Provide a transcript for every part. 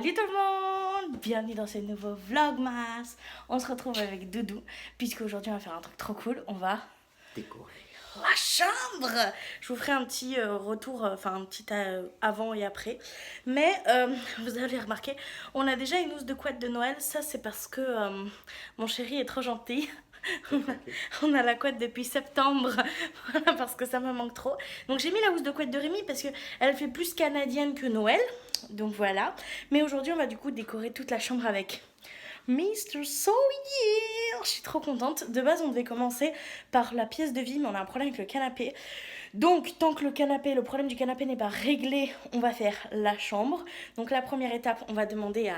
Salut tout le monde! Bienvenue dans ce nouveau Vlogmas. On se retrouve avec Doudou, puisqu'aujourd'hui on va faire un truc trop cool. On va décorer la chambre. Je vous ferai un petit retour, enfin un petit avant et après. Mais vous avez remarqué, on a déjà une housse de couette de Noël. Ça c'est parce que mon chéri est trop gentil. On a la couette depuis septembre. Voilà, parce que ça me manque trop. Donc j'ai mis la housse de couette de Rémi parce qu'elle fait plus canadienne que Noël. Donc voilà. Mais aujourd'hui on va du coup décorer toute la chambre avec Mr. Sawyer. Je suis trop contente. De base on devait commencer par la pièce de vie, mais on a un problème avec le canapé. Donc tant que le problème du canapé n'est pas réglé, on va faire la chambre. Donc la première étape, on va demander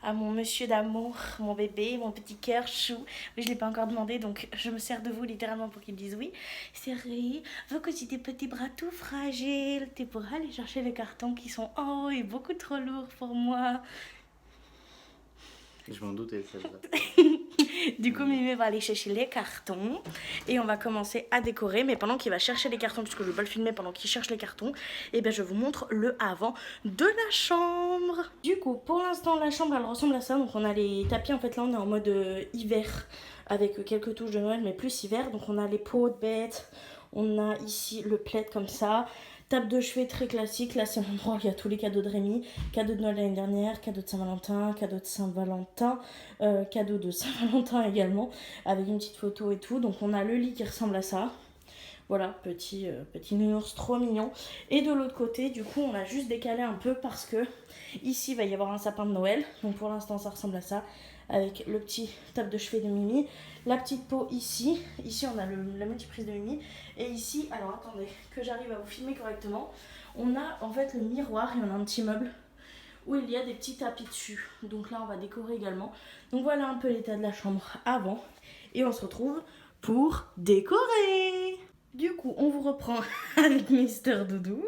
à mon monsieur d'amour, mon bébé, mon petit cœur chou. Oui, je ne l'ai pas encore demandé, donc je me sers de vous littéralement pour qu'il dise oui. Chérie, veux que tu tes petits bras tout fragiles, tu pourras aller chercher les cartons qui sont en haut et beaucoup trop lourds pour moi. Je m'en doutais, celle-là. Du coup, Mimi va aller chercher les cartons et on va commencer à décorer. Mais pendant qu'il va chercher les cartons, puisque je ne vais pas le filmer pendant qu'il cherche les cartons, et ben je vous montre le avant de la chambre. Du coup, pour l'instant, la chambre elle ressemble à ça. Donc, on a les tapis. En fait, là, on est en mode hiver avec quelques touches de Noël, mais plus hiver. Donc, on a les pots de bêtes. On a ici le plaid comme ça. Table de chevet très classique, là c'est l'endroit où il y a tous les cadeaux de Rémi, cadeau de Noël l'année dernière, cadeau de Saint-Valentin, cadeau de Saint-Valentin, cadeau de Saint-Valentin également, avec une petite photo et tout. Donc on a le lit qui ressemble à ça. Voilà, petit nounours trop mignon. Et de l'autre côté, du coup, on a juste décalé un peu parce que ici, il va y avoir un sapin de Noël. Donc pour l'instant, ça ressemble à ça, avec le petit table de chevet de Mimi. La petite peau ici. Ici, on a la multiprise de Mimi. Et ici, alors attendez, que j'arrive à vous filmer correctement. On a en fait le miroir et on a un petit meuble où il y a des petits tapis dessus. Donc là, on va décorer également. Donc voilà un peu l'état de la chambre avant. Et on se retrouve pour décorer. Du coup, on vous reprend avec Mister Doudou.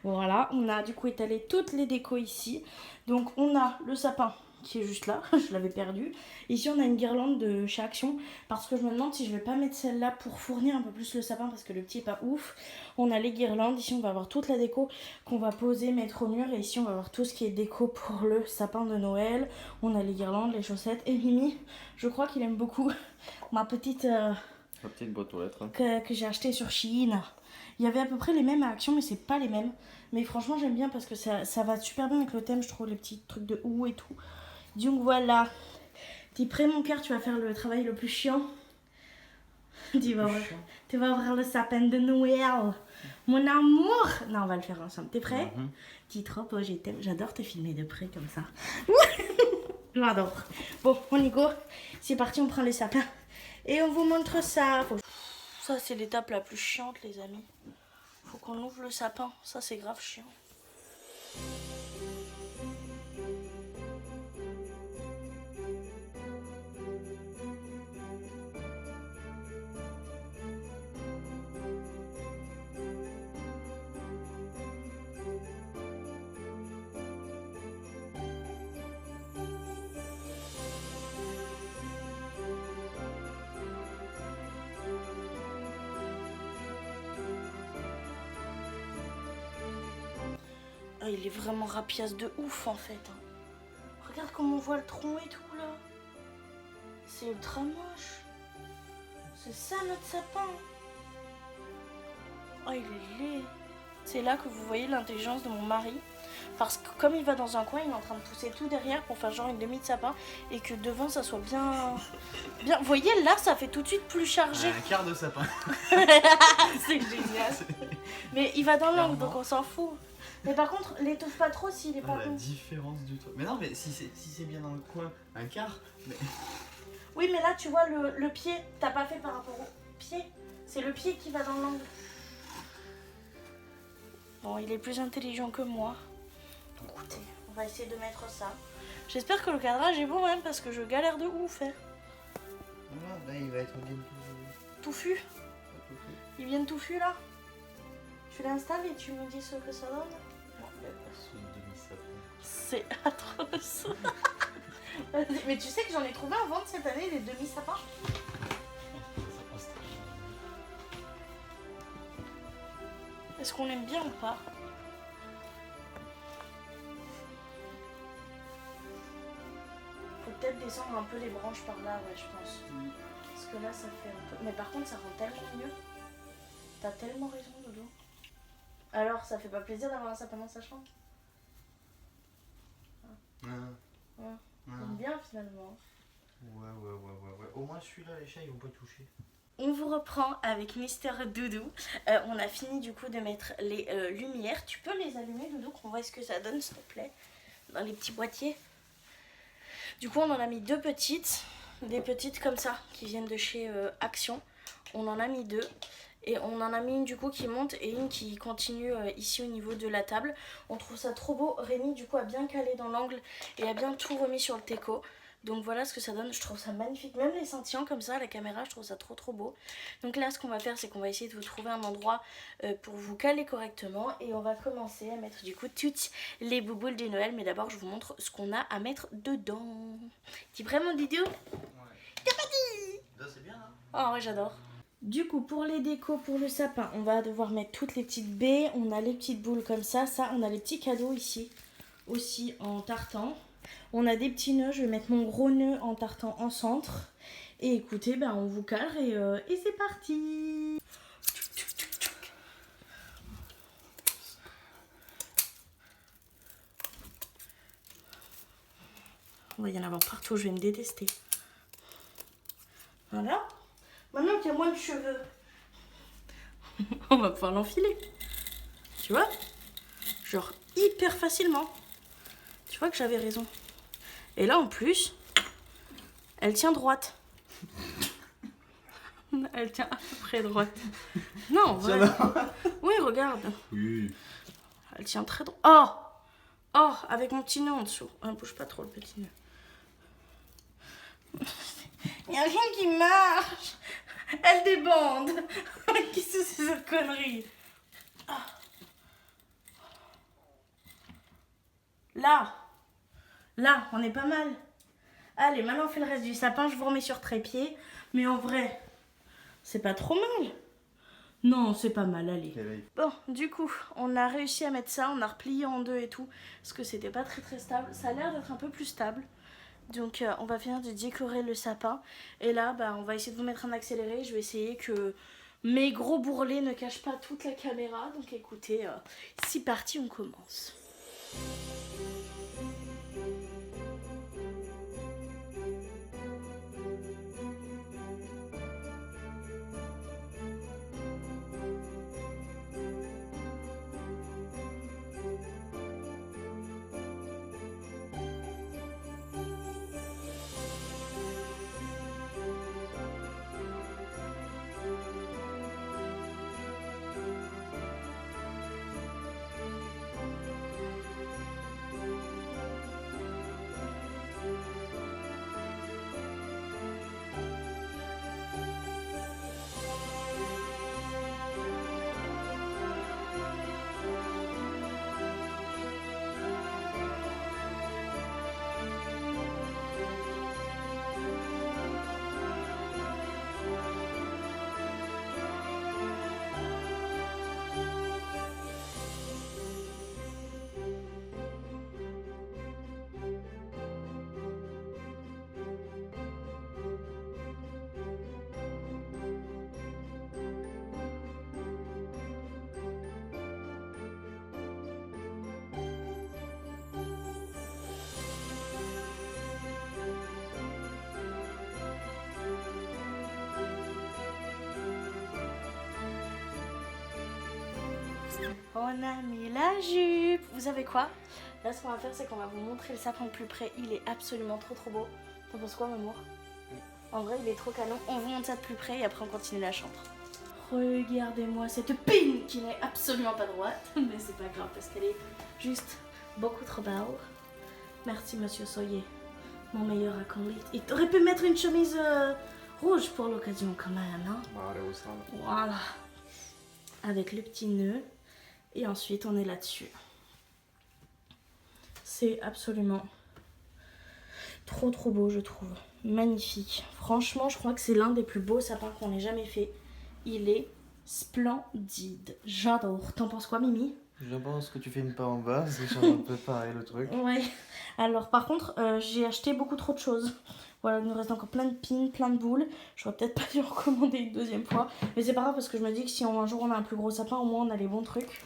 Voilà, on a du coup étalé toutes les décos ici. Donc, on a le sapin qui est juste là, je l'avais perdu. Ici, on a une guirlande de chez Action parce que je me demande si je vais pas mettre celle-là pour fournir un peu plus le sapin parce que le petit est pas ouf. On a les guirlandes. Ici, on va avoir toute la déco qu'on va poser, mettre au mur. Et ici, on va avoir tout ce qui est déco pour le sapin de Noël. On a les guirlandes, les chaussettes. Et Mimi, je crois qu'il aime beaucoup ma petite... La petite boîte aux lettres. que j'ai acheté sur Shein. Il y avait à peu près les mêmes à Action, mais c'est pas les mêmes. Mais franchement, j'aime bien parce que ça va super bien avec le thème, je trouve, les petits trucs de houx et tout. Donc voilà. T'es prêt, mon cœur? Tu vas faire le travail le plus chiant. Tu vas ouvrir le sapin de Noël. Mon amour. Non, on va le faire ensemble. T'es prêt? Dis trop, oh, j'adore te filmer de près comme ça. J'adore. Bon, on y go. C'est parti, on prend les sapins. Et on vous montre ça. Ça, c'est l'étape la plus chiante, les amis. Faut qu'on ouvre le sapin. Ça, c'est grave chiant. Ah, il est vraiment rapiace de ouf en fait. Regarde comment on voit le tronc et tout là. C'est ultra moche. C'est ça notre sapin. Oh, il est laid. C'est là que vous voyez l'intelligence de mon mari. Parce que comme il va dans un coin, il est en train de pousser tout derrière pour faire genre une demi de sapin. Et que devant ça soit bien... Vous voyez là, ça fait tout de suite plus chargé. Un quart de sapin. C'est génial. Mais il va dans l'angle donc on s'en fout. Mais par contre, l'étouffe pas trop s'il est pas la bon. différence du truc. Mais non, mais si c'est bien dans le coin, un quart. Mais... Oui, mais là, tu vois, le pied, t'as pas fait par rapport au pied. C'est le pied qui va dans l'angle. Bon, il est plus intelligent que moi. Donc, écoutez, on va essayer de mettre ça. J'espère que le cadrage est bon, hein, parce que je galère de ouf. Hein. Voilà, là, il va être bien touffu. Il vient touffu, là. Tu l'installes et tu me dis ce que ça donne. C'est atroce. Mais tu sais que j'en ai trouvé en vente cette année, les demi-sapins. Est-ce qu'on aime bien ou pas? descendre un peu les branches par là, ouais, je pense. Parce que là, ça fait un peu... Mais par contre, ça rend tellement mieux. T'as tellement raison, Dodo. Alors, ça fait pas plaisir d'avoir un sapin dans sa chambre? Ouais. J'aime bien, finalement. Ouais. Au moins, celui-là, les chats, ils vont pas toucher. On vous reprend avec Mister Doudou. On a fini du coup de mettre les lumières. Tu peux les allumer, Doudou, qu'on voit ce que ça donne, s'il te plaît, dans les petits boîtiers. Du coup, on en a mis deux petites, des petites comme ça, qui viennent de chez Action. On en a mis deux. Et on en a mis une du coup qui monte et une qui continue ici au niveau de la table. On trouve ça trop beau. Rémi du coup a bien calé dans l'angle et a bien tout remis sur le teco. Donc voilà ce que ça donne, je trouve ça magnifique. Même les scintillants comme ça à la caméra, je trouve ça trop beau. Donc là ce qu'on va faire, c'est qu'on va essayer de vous trouver un endroit pour vous caler correctement. Et on va commencer à mettre du coup toutes les bouboules de Noël. Mais d'abord je vous montre ce qu'on a à mettre dedans. T'es prêt mon Didou? Ouais. T'es parti? Là, c'est bien, hein? Oh ouais, j'adore. Du coup, pour les décos, pour le sapin, on va devoir mettre toutes les petites baies. On a les petites boules comme ça. Ça, on a les petits cadeaux ici, aussi en tartan. On a des petits nœuds. Je vais mettre mon gros nœud en tartan en centre. Et écoutez, ben, on vous cale et c'est parti. Il va y en avoir partout, je vais me détester. Voilà. Maintenant qu'il y a moins de cheveux, on va pouvoir l'enfiler. Tu vois? Genre hyper facilement. Tu vois que j'avais raison. Et là en plus, elle tient droite. Elle tient à peu près droite. Non, voilà. Oui, regarde. Oui. Elle tient très droite. Oh! Oh, avec mon petit nœud en dessous. Ne bouge pas trop le petit nœud. Il n'y a rien qui marche. Elle débande. Qu'est-ce que c'est cette connerie? Ah. Là, on est pas mal. Allez, maintenant on fait le reste du sapin. Je vous remets sur trépied. Mais en vrai, c'est pas trop mal. Non, c'est pas mal, allez. Bon, du coup, on a réussi à mettre ça. On a replié en deux et tout. Parce que c'était pas très stable. Ça a l'air d'être un peu plus stable. Donc on va finir de décorer le sapin. Et là, bah, on va essayer de vous mettre un accéléré. Je vais essayer que mes gros bourrelets ne cachent pas toute la caméra. Donc écoutez, c'est parti, on commence. On a mis la jupe. Vous savez quoi? Là, ce qu'on va faire, c'est qu'on va vous montrer le sapin de plus près. Il est absolument trop beau. T'en penses quoi, Mamour? En vrai, il est trop canon. On vous montre ça de plus près et après, on continue la chambre. Regardez-moi cette pine qui n'est absolument pas droite. Mais c'est pas grave parce qu'elle est juste beaucoup trop belle. Merci, monsieur Soyer, mon meilleur acolyte. Et t'aurais pu mettre une chemise rouge pour l'occasion quand même, hein? Voilà. Avec le petit nœud. Et ensuite, on est là-dessus. C'est absolument trop beau, je trouve. Magnifique. Franchement, je crois que c'est l'un des plus beaux sapins qu'on ait jamais fait. Il est splendide. J'adore. T'en penses quoi, Mimi? Je pense que tu filmes pas en bas, c'est un peu pareil le truc. Ouais. Alors par contre, j'ai acheté beaucoup trop de choses. Voilà, il nous reste encore plein de pins, plein de boules. J'aurais peut-être pas dû en recommander une deuxième fois. Mais c'est pas grave parce que je me dis que si un jour on a un plus gros sapin, au moins on a les bons trucs.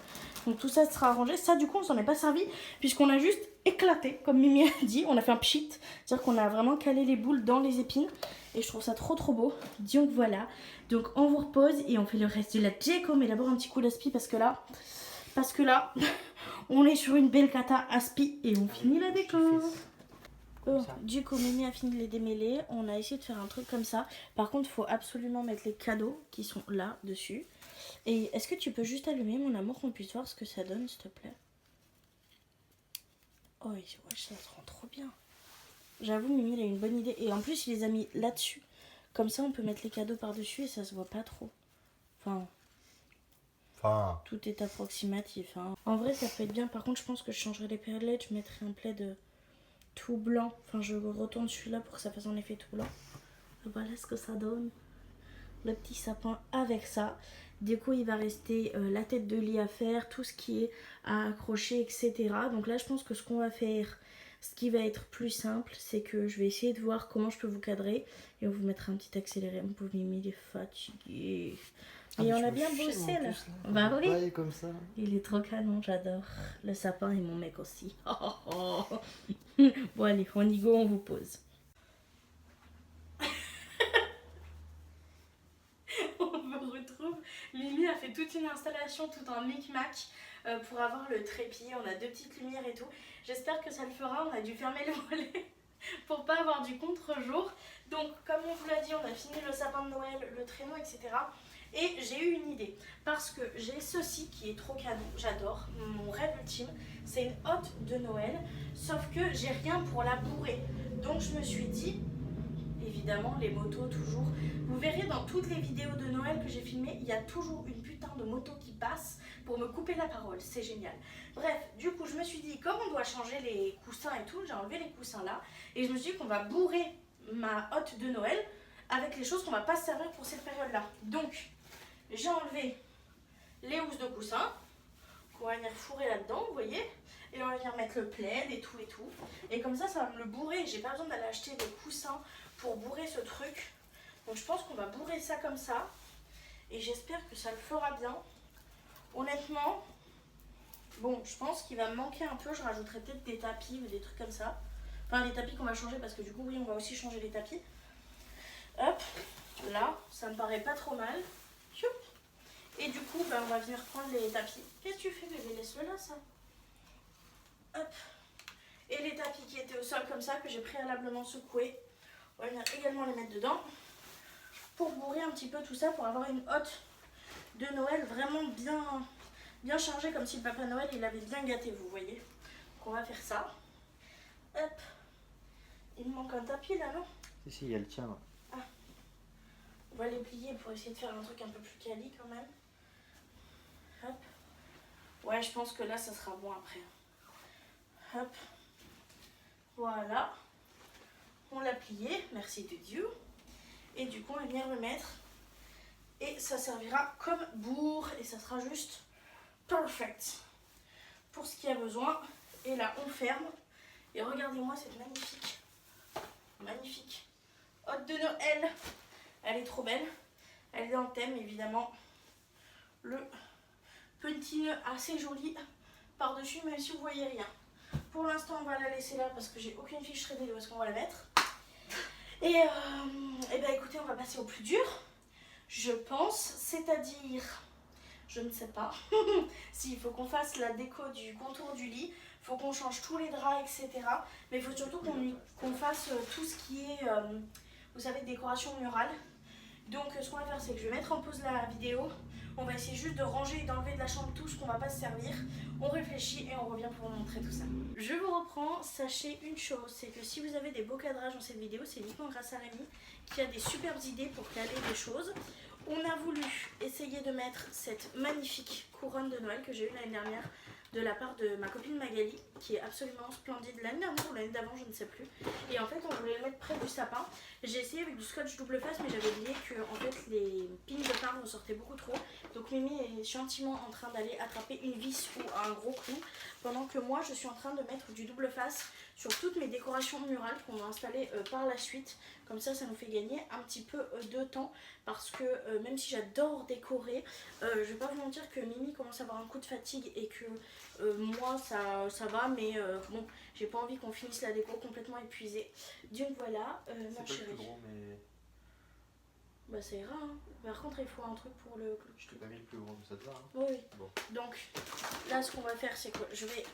Donc tout ça sera arrangé. Ça du coup on s'en est pas servi puisqu'on a juste éclaté, comme Mimi a dit. On a fait un pchit, c'est-à-dire qu'on a vraiment calé les boules dans les épines. Et je trouve ça trop trop beau. Donc voilà. Donc on vous repose et on fait le reste de la déco. Mais d'abord un petit coup d'aspi parce que là, on est sur une belle cata aspi et on finit la déco. Du coup, Mimi a fini de les démêler. On a essayé de faire un truc comme ça. Par contre, il faut absolument mettre les cadeaux qui sont là dessus. Et est-ce que tu peux juste allumer, mon amour, qu'on puisse voir ce que ça donne, s'il te plaît? Oh, ouais, ça se rend trop bien. J'avoue, Mimi, il a une bonne idée. Et en plus, il les a mis là-dessus. Comme ça, on peut mettre les cadeaux par-dessus et ça se voit pas trop. Enfin, tout est approximatif. Hein. En vrai, ça peut être bien. Par contre, je pense que je changerai les palettes. Je mettrai un plaid tout blanc. Enfin, je retourne celui-là pour que ça fasse un effet tout blanc. Et voilà ce que ça donne. Le petit sapin avec ça. Du coup, il va rester la tête de lit à faire, tout ce qui est à accrocher, etc. Donc là, je pense que ce qu'on va faire, ce qui va être plus simple, c'est que je vais essayer de voir comment je peux vous cadrer. Et on vous mettra un petit accéléré. Mon pauvre Mimi, il est fatigué. Et on a bien bossé là. Bah oui. Comme ça. Il est trop canon, j'adore. Le sapin et mon mec aussi. Bon allez, on y go, on vous pose. On vous retrouve. Mimi a fait toute une installation, tout un micmac pour avoir le trépied. On a 2 petites lumières et tout. J'espère que ça le fera. On a dû fermer le volet pour pas avoir du contre-jour. Donc comme on vous l'a dit, on a fini le sapin de Noël, le traîneau, etc. Et j'ai eu une idée, parce que j'ai ceci qui est trop canon, j'adore, mon rêve ultime, c'est une hotte de Noël, sauf que j'ai rien pour la bourrer. Donc je me suis dit, évidemment les motos toujours, vous verrez dans toutes les vidéos de Noël que j'ai filmées, il y a toujours une putain de moto qui passe pour me couper la parole, c'est génial. Bref, du coup je me suis dit, comme on doit changer les coussins et tout, j'ai enlevé les coussins là, et je me suis dit qu'on va bourrer ma hotte de Noël avec les choses qu'on va pas se servir pour cette période là. Donc j'ai enlevé les housses de coussin qu'on va venir fourrer là-dedans, vous voyez. Et on va venir mettre le plaid et tout et tout. Et comme ça, ça va me le bourrer. J'ai pas besoin d'aller acheter des coussins pour bourrer ce truc. Donc je pense qu'on va bourrer ça comme ça. Et j'espère que ça le fera bien. Honnêtement, bon, je pense qu'il va me manquer un peu. Je rajouterai peut-être des tapis ou des trucs comme ça. Enfin, les tapis qu'on va changer parce que du coup, oui, on va aussi changer les tapis. Hop, là, ça me paraît pas trop mal. Et du coup, on va venir prendre les tapis. Qu'est-ce que tu fais, bébé? Laisse-le là, ça. Hop. Et les tapis qui étaient au sol comme ça, que j'ai préalablement secoués, on va venir également les mettre dedans. Pour bourrer un petit peu tout ça, pour avoir une hotte de Noël vraiment bien chargée, comme si le Papa Noël, il avait bien gâté, vous voyez. Donc on va faire ça. Hop. Il me manque un tapis là, non? Si, il y a le tien. Ah. On va les plier pour essayer de faire un truc un peu plus quali quand même. Hop. Ouais, je pense que là, ça sera bon après. Hop. Voilà. On l'a plié, merci de Dieu. Et du coup, on va venir le mettre. Et ça servira comme bourre. Et ça sera juste perfect. Pour ce qu'il y a besoin. Et là, on ferme. Et regardez-moi cette magnifique hotte de Noël. Elle est trop belle. Elle est dans le thème, évidemment. Le petit nœud assez joli par-dessus, même si vous voyez rien. Pour l'instant, on va la laisser là parce que j'ai aucune fiche shreddée de où est-ce qu'on va la mettre. Et ben écoutez, on va passer au plus dur, je pense, c'est-à-dire, je ne sais pas, s'il faut qu'on fasse la déco du contour du lit, il faut qu'on change tous les draps, etc. Mais il faut surtout qu'on fasse tout ce qui est, vous savez, décoration murale. Donc ce qu'on va faire, c'est que je vais mettre en pause la vidéo. On va essayer juste de ranger et d'enlever de la chambre tout ce qu'on va pas se servir. On réfléchit et on revient pour vous montrer tout ça. Je vous reprends, sachez une chose, c'est que si vous avez des beaux cadrages dans cette vidéo, c'est uniquement grâce à Rémi qui a des superbes idées pour caler des choses. On a voulu essayer de mettre cette magnifique couronne de Noël que j'ai eue l'année dernière de la part de ma copine Magali, qui est absolument splendide, l'année dernière ou l'année d'avant, je ne sais plus. Et en fait, on voulait le mettre près du sapin. J'ai essayé avec du scotch double face, mais j'avais oublié que en fait, les pins de pin ressortaient beaucoup trop. Donc Mimi est gentiment en train d'aller attraper une vis ou un gros clou, pendant que moi je suis en train de mettre du double face sur toutes mes décorations murales qu'on va installer par la suite. Comme ça nous fait gagner un petit peu de temps, parce que même si j'adore décorer, je vais pas vous mentir que Mimi commence à avoir un coup de fatigue et que moi ça va, mais bon, j'ai pas envie qu'on finisse la déco complètement épuisée. Donc voilà, mon chéri. C'est pas le plus gros, mais... Bah ça ira, hein. Par contre il faut un truc pour le clou. Je t'ai pas mis le plus gros, mais ça te va, hein? Oui. Bon. Donc là ce qu'on va faire, c'est que je vais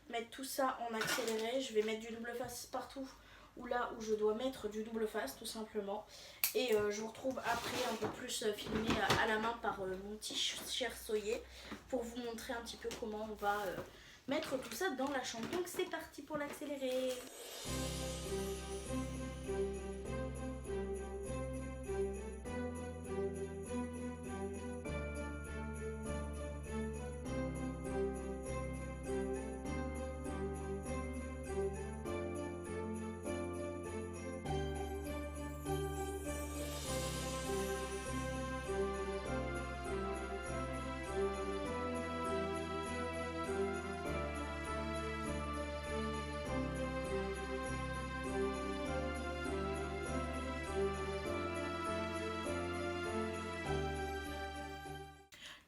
mettre tout ça en accéléré. Je vais mettre du double face partout où là où je dois mettre du double face tout simplement. Et je vous retrouve après un peu plus filmé à la main par mon petit cher Soyer, pour vous montrer un petit peu comment on va mettre tout ça dans la chambre. Donc c'est parti pour l'accélérer.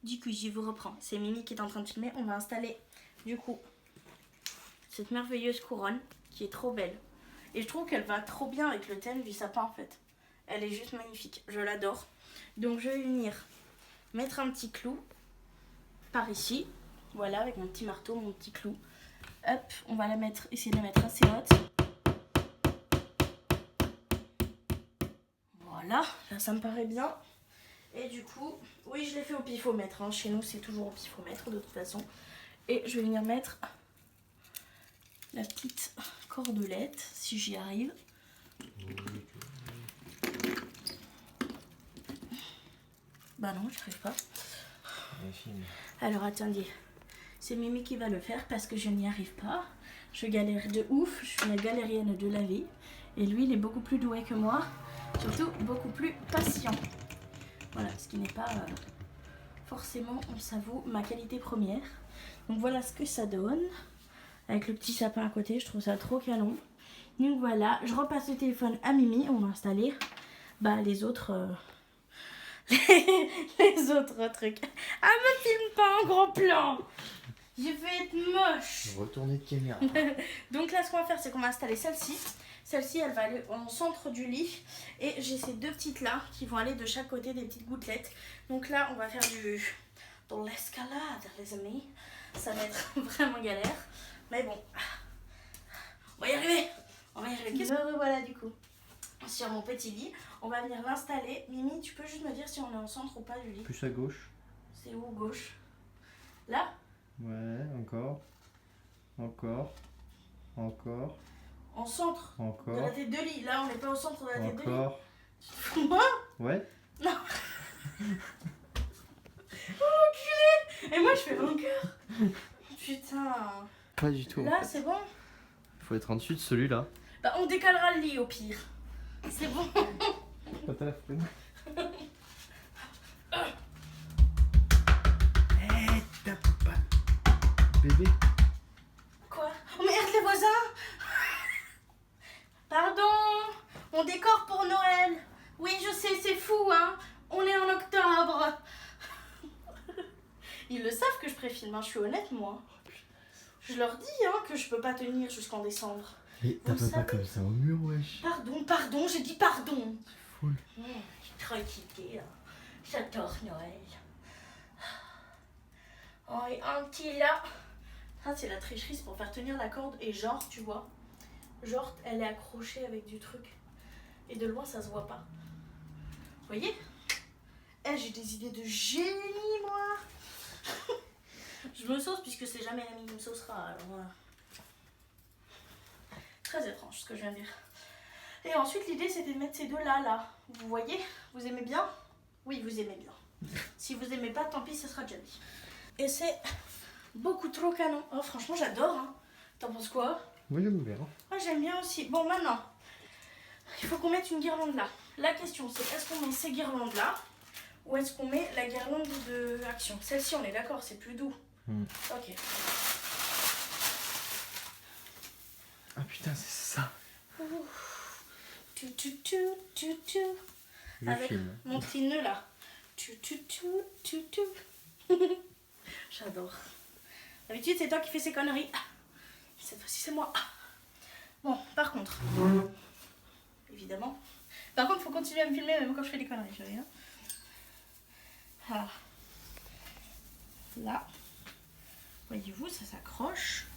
Du coup, je vous reprends. C'est Mimi qui est en train de filmer. On va installer, du coup, cette merveilleuse couronne qui est trop belle. Et je trouve qu'elle va trop bien avec le thème du sapin, en fait. Elle est juste magnifique. Je l'adore. Donc, je vais venir mettre un petit clou par ici. Voilà, avec mon petit marteau, mon petit clou. Hop, on va la mettre, essayer de la mettre assez haute. Voilà, là, ça me paraît bien. Et du coup, oui, je l'ai fait au pifomètre, hein. Chez nous c'est toujours au pifomètre de toute façon. Et je vais venir mettre la petite cordelette, si j'y arrive. Bah non, j'y arrive pas. Alors attendez, c'est Mimi qui va le faire parce que je n'y arrive pas. Je galère de ouf, je suis la galérienne de la vie. Et lui, il est beaucoup plus doué que moi, surtout beaucoup plus patient. Voilà, ce qui n'est pas forcément, on s'avoue, ma qualité première. Donc voilà ce que ça donne. Avec le petit sapin à côté, je trouve ça trop canon. Donc voilà, je repasse le téléphone à Mimi. On va installer les autres les autres trucs. Ah, me filme pas en gros plan. Je vais être moche. Retourner de caméra. Donc là, ce qu'on va faire, c'est qu'on va installer celle-ci. Celle-ci, elle va aller en centre du lit. Et j'ai ces deux petites là qui vont aller de chaque côté, des petites gouttelettes. Donc là, on va faire de l'escalade, les amis. Ça va être vraiment galère. Mais bon, on va y arriver. On va y arriver. Me revoilà du coup sur mon petit lit. On va venir l'installer. Mimi, tu peux juste me dire si on est en centre ou pas du lit? Plus à gauche. C'est où gauche? Là? Ouais, encore. Encore. Encore. En centre de Encore. la tête de lit. Là, on n'est pas au centre de la tête de lit. Encore. Tu te fous moi? Ouais. Non. Oh, enculé. Et moi, je fais vainqueur. Putain. Pas du tout. Là, c'est bon. Il faut être en dessus de celui-là. Bah, on décalera le lit au pire. C'est bon. Pas ta fouine. Bébé. Quoi? Oh merde, les voisins. Pardon. On décore pour Noël. Oui, je sais, c'est fou, hein. On est en octobre. Ils le savent que je préfilme, hein. Je suis honnête, moi. Je leur dis que je peux pas tenir jusqu'en décembre. Mais tape pas comme ça au mur, wesh. Pardon, j'ai dit pardon. C'est fou. Je suis tranquille, j'adore Noël. Oh, et un petit là. Ça, c'est la tricherie, c'est pour faire tenir la corde. Et genre, tu vois, genre, elle est accrochée avec du truc. Et de loin, ça se voit pas. Vous voyez? J'ai des idées de génie, moi. Je me sauce puisque c'est jamais l'ami qui me saucera. Alors voilà. Très étrange ce que je viens de dire. Et ensuite, l'idée c'était de mettre ces deux là. Vous voyez? Vous aimez bien? Oui, vous aimez bien. Si vous aimez pas, tant pis, ça sera déjà mis. Et c'est beaucoup trop canon. Oh, franchement, j'adore. Hein. T'en penses quoi? Oui, j'aime bien. Moi, j'aime bien aussi. Bon, maintenant, il faut qu'on mette une guirlande là. La question c'est, est-ce qu'on met ces guirlandes là Où est-ce qu'on met la guirlande de Action? Celle-ci, on est d'accord, c'est plus doux. Ok. Ah putain, c'est ça. Le Avec film. mon petit nœud là. J'adore. D'habitude, c'est toi qui fais ces conneries. Cette fois-ci, c'est moi. Bon, par contre, évidemment. Par contre, faut continuer à me filmer même quand je fais des conneries, chérie. Ah. Là, voyez-vous, ça s'accroche.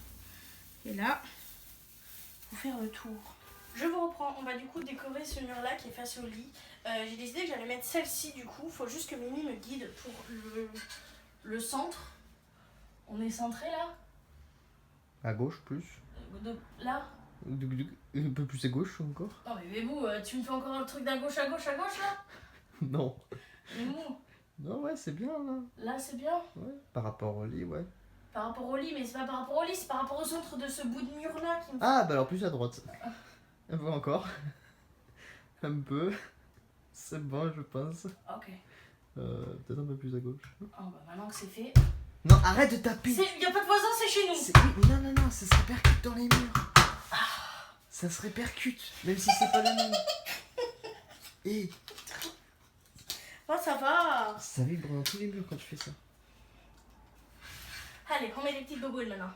Et là, faut faire le tour. Je vous reprends. On va du coup décorer ce mur-là qui est face au lit. J'ai décidé que j'allais mettre celle-ci du coup. Faut juste que Mimi me guide pour le centre. On est centré là? À gauche plus. Là? Un peu plus à gauche encore. Non mais vous, tu me fais encore un truc d'un gauche à gauche là? Non. Mais où? Non, ouais, c'est bien là. Là c'est bien? Ouais, par rapport au lit, ouais. Par rapport au lit, mais c'est pas par rapport au lit, c'est par rapport au centre de ce bout de mur là qui me... Ah, bah alors plus à droite. Un peu encore. Un peu. C'est bon, je pense. Ok. Peut-être un peu plus à gauche. Oh bah maintenant que c'est fait... Non, arrête de taper. Y'a pas de voisins, c'est chez nous. Oui, non, non, non, ça se répercute dans les murs. Ça se répercute, même si c'est pas la même. Et Oh ça va. ça vibre dans tous les murs quand tu fais ça. Allez, on met les petites boboules maintenant.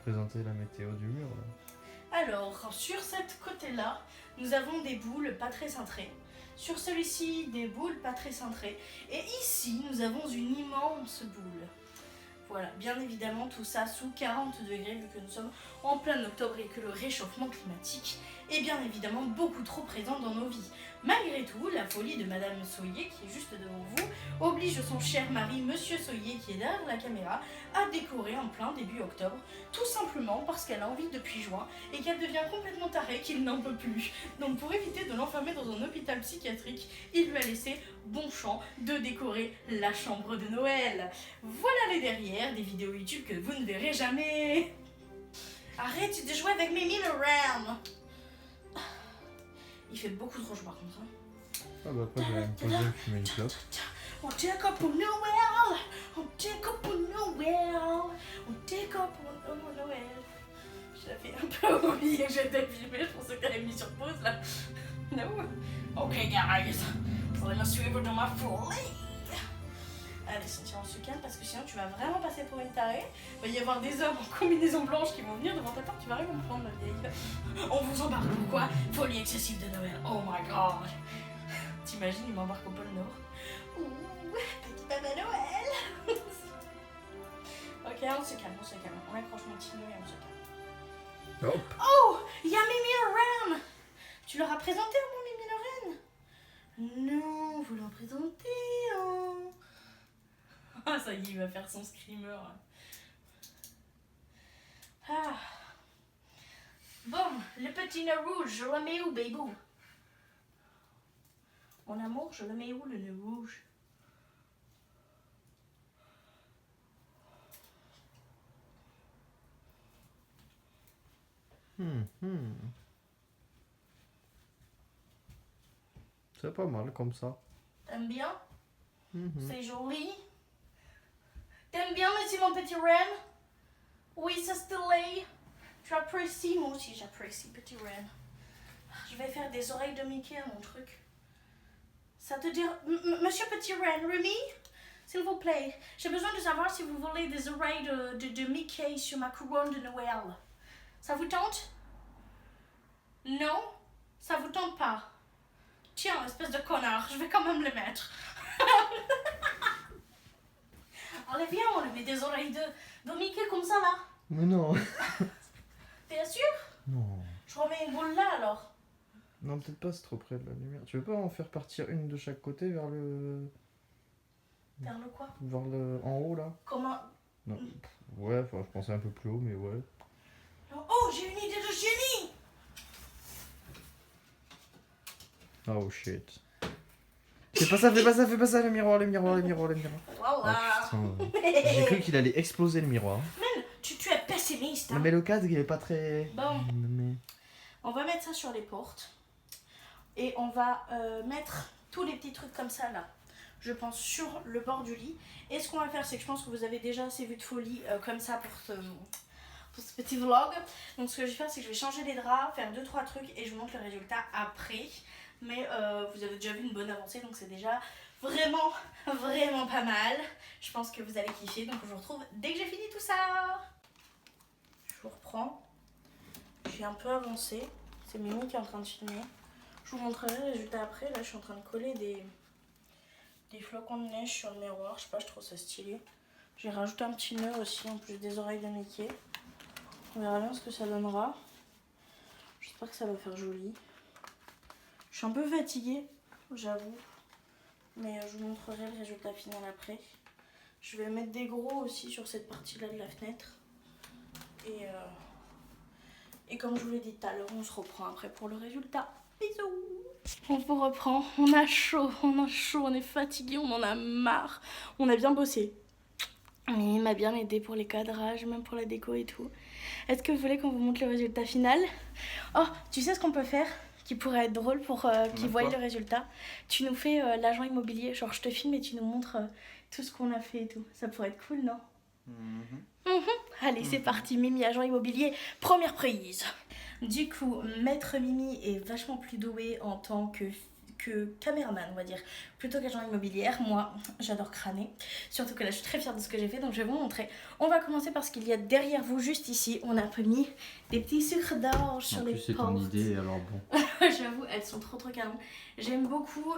Présenter la météo du mur là. Alors, sur cette côté-là, nous avons des boules pas très cintrées. Sur celui-ci, des boules pas très cintrées. Et ici, nous avons une immense boule. Voilà, bien évidemment, tout ça sous 40 degrés, vu que nous sommes en plein octobre et que le réchauffement climatique est bien évidemment beaucoup trop présent dans nos vies. Malgré tout, la folie de Madame Soyer, qui est juste devant vous, oblige son cher mari, Monsieur Soyer, qui est derrière la caméra, à décorer en plein début octobre, tout simplement parce qu'elle a envie depuis juin et qu'elle devient complètement tarée qu'il n'en peut plus. Donc pour éviter de l'enfermer dans un hôpital psychiatrique, il lui a laissé bon champ de décorer la chambre de Noël. Voilà les derrière des vidéos YouTube que vous ne verrez jamais. Arrête de jouer avec Mimi le Ram. Il fait beaucoup trop chaud par contre. Ah bah après je vais me poser et fumer une clope. On décore pour Noël. On décore pour Noël. On décore pour Noël. J'avais un peu oublié que j'étais filmée. Je pensais qu'elle avait mis sur pause là. No. Ok guys, vous allez me suivre dans ma folie. Allez Cynthia, on se calme parce que sinon tu vas vraiment passer pour une tarée. Il va y avoir des hommes en combinaison blanche qui vont venir devant ta porte, tu vas rien comprendre ma vieille. On vous embarque pourquoi? Folie excessive de Noël, oh my god. T'imagines, il m'embarque au pôle Nord. Ouh, petit papa Noël. Ok, on se calme, on accroche mon petit nœud et on se calme. Hop. Oh, il y a Mimi le Ram. Tu leur as présenté à mon Mimi le Ren? Non, vous leur présentez hein. Ah ça y est, il va faire son screamer. Ah. Bon, le petit nœud rouge, je le mets où, baby? Mon amour, je le mets où, le nœud rouge? C'est pas mal comme ça. T'aimes bien? C'est joli. T'aimes bien, monsieur mon petit Ren? Oui, ça se delay. Tu apprécies, moi aussi j'apprécie, petit Ren. Je vais faire des oreilles de Mickey à mon truc. Ça te dit... Monsieur petit Ren, Remy? S'il vous plaît, j'ai besoin de savoir si vous voulez des oreilles de Mickey sur ma couronne de Noël. Ça vous tente? Non? Ça vous tente pas? Tiens, espèce de connard, je vais quand même le mettre. Allez, viens, on lui met des oreilles de Mickey comme ça, là. Mais non. T'es sûr? Non. Je remets une boule là, alors. Non, peut-être pas, c'est trop près de la lumière. Tu veux pas en faire partir une de chaque côté vers le... Vers le quoi? Vers le... en haut, là? Comment? Non. Ouais, enfin, je pensais un peu plus haut, mais ouais. Oh, j'ai une idée de Oh shit. Fais pas ça, le miroir. Voilà. Oh, putain. J'ai cru qu'il allait exploser le miroir. Tu es pessimiste. Hein. Non mais le cadre il est pas très... Bon. Mais... On va mettre ça sur les portes. Et on va mettre tous les petits trucs comme ça là. Je pense sur le bord du lit. Et ce qu'on va faire, c'est que je pense que vous avez déjà assez vu de folie comme ça pour ce petit vlog. Donc ce que je vais faire, c'est que je vais changer les draps, faire 2-3 trucs et je vous montre le résultat après. Mais vous avez déjà vu une bonne avancée, donc c'est déjà vraiment pas mal. Je pense que vous allez kiffer, donc je vous retrouve dès que j'ai fini tout ça. Je vous reprends. J'ai un peu avancé. C'est Mimi qui est en train de filmer. Je vous montrerai le résultat après. Là, je suis en train de coller des flocons de neige sur le miroir. Je sais pas, je trouve ça stylé. J'ai rajouté un petit nœud aussi, en plus des oreilles de Mickey. On verra bien ce que ça donnera. J'espère que ça va faire joli. Je suis un peu fatiguée, j'avoue. Mais je vous montrerai le résultat final après. Je vais mettre des gros aussi sur cette partie-là de la fenêtre. Et comme je vous l'ai dit tout à l'heure, on se reprend après pour le résultat. Bisous! On vous reprend, on a chaud, on est fatigué, on en a marre. On a bien bossé. Mimi m'a bien aidé pour les cadrages, même pour la déco et tout. Est-ce que vous voulez qu'on vous montre le résultat final? Oh, tu sais ce qu'on peut faire qui pourrait être drôle pour qu'ils voient le résultat? Tu nous fais l'agent immobilier, genre je te filme et tu nous montres tout ce qu'on a fait et tout. Ça pourrait être cool, non? Allez, c'est parti, Mimi, agent immobilier, première prise. Du coup, Maître Mimi est vachement plus doué en tant que caméraman, on va dire, plutôt qu'agent immobilière. Moi, j'adore crâner, surtout que là, je suis très fière de ce que j'ai fait, donc je vais vous montrer. On va commencer par ce qu'il y a derrière vous, juste ici. On a mis des petits sucres d'orge sur les portes. c'est ton idée, alors bon. J'avoue, elles sont trop canon. J'aime beaucoup,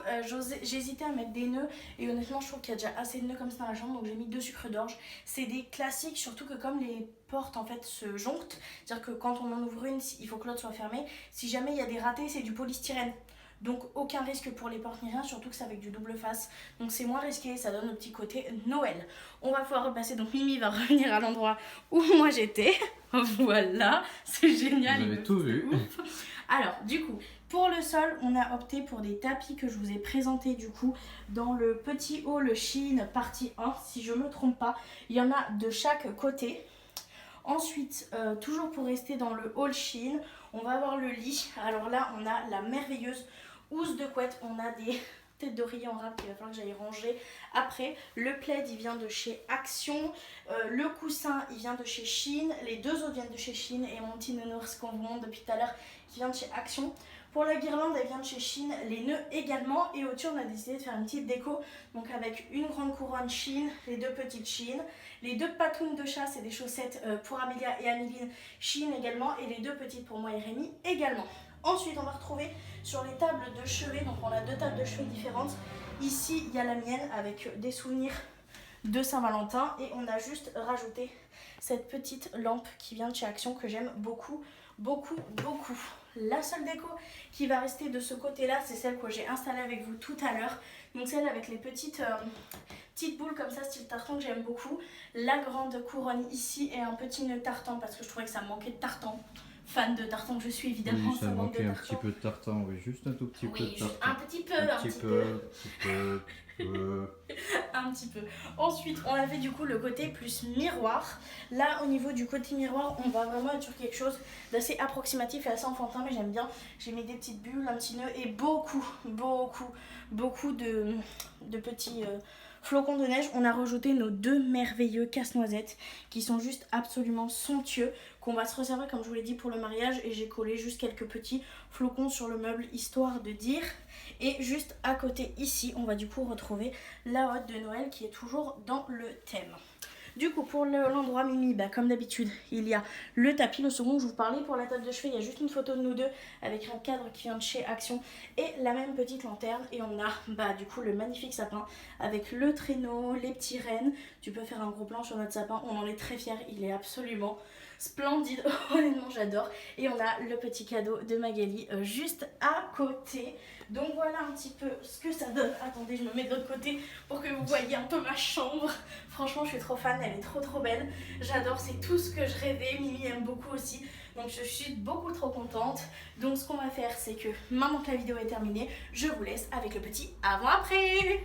j'hésitais à mettre des nœuds et honnêtement je trouve qu'il y a déjà assez de nœuds comme ça dans la chambre, donc j'ai mis 2 sucres d'orge. C'est des classiques, surtout que comme les portes en fait se jonctent, c'est-à-dire que quand on en ouvre une, il faut que l'autre soit fermée. Si jamais il y a des ratés, c'est du polystyrène. Donc aucun risque pour les portes ni rien, surtout que c'est avec du double face. Donc c'est moins risqué, ça donne le petit côté Noël. On va pouvoir repasser, donc Mimi va revenir à l'endroit où moi j'étais. Voilà, c'est génial. Vous avez tout vu. Alors du coup, pour le sol, on a opté pour des tapis que je vous ai présentés du coup dans le petit hall Shein partie 1, si je ne me trompe pas. Il y en a de chaque côté. Ensuite, toujours pour rester dans le hall Shein, on va avoir le lit. Alors là, on a la merveilleuse housse de couette. On a des têtes d'oreiller en râpe qu'il va falloir que j'aille ranger après. Le plaid, il vient de chez Action. Le coussin, il vient de chez Shein. Les deux autres viennent de chez Shein. Et mon petit nounours qu'on vous montre depuis tout à l'heure, qui vient de chez Action. Pour la guirlande, elle vient de chez Shein, les nœuds également. Et au-dessus, on a décidé de faire une petite déco. Donc avec une grande couronne Shein, les deux petites Shein. Les deux patounes de chat, c'est des chaussettes pour Amélia et Améline Shein également. Et les deux petites pour moi et Rémi également. Ensuite, on va retrouver sur les tables de chevet. Donc on a 2 tables de chevet différentes. Ici, il y a la mienne avec des souvenirs de Saint-Valentin. Et on a juste rajouté cette petite lampe qui vient de chez Action que j'aime beaucoup. La seule déco qui va rester de ce côté là, c'est celle que j'ai installée avec vous tout à l'heure, donc celle avec les petites boules comme ça style tartan que j'aime beaucoup, la grande couronne ici et un petit nœud tartan parce que je trouvais que ça manquait de tartan. Fan de tartan que je suis évidemment, oui, ça manquait un petit peu de tartan, oui, juste un tout petit peu de tartan. Un petit peu. Un petit peu. Ensuite, on avait du coup le côté plus miroir. Là, au niveau du côté miroir, on va vraiment être sur quelque chose d'assez approximatif et assez enfantin, mais j'aime bien. J'ai mis des petites bulles, un petit nœud et beaucoup de petits flocons de neige. On a rajouté nos 2 merveilleux casse-noisettes qui sont juste absolument somptueux, qu'on va se réserver comme je vous l'ai dit pour le mariage, et j'ai collé juste quelques petits flocons sur le meuble histoire de dire. Et juste à côté ici, on va du coup retrouver la hotte de Noël qui est toujours dans le thème. Du coup, pour l'endroit Mimi, comme d'habitude, il y a le tapis, le second que je vous parlais. Pour la table de chevet, il y a juste une photo de nous deux avec un cadre qui vient de chez Action et la même petite lanterne. Et on a du coup le magnifique sapin avec le traîneau, les petits rennes. Tu peux faire un gros plan sur notre sapin, on en est très fiers, il est absolument splendide, honnêtement j'adore. Et on a le petit cadeau de Magali juste à côté. Donc voilà un petit peu ce que ça donne. Attendez, je me mets de l'autre côté pour que vous voyez un peu ma chambre. Franchement, je suis trop fan, elle est trop belle. J'adore, c'est tout ce que je rêvais. Mimi aime beaucoup aussi. Donc je suis beaucoup trop contente. Donc ce qu'on va faire, c'est que maintenant que la vidéo est terminée, je vous laisse avec le petit avant-après.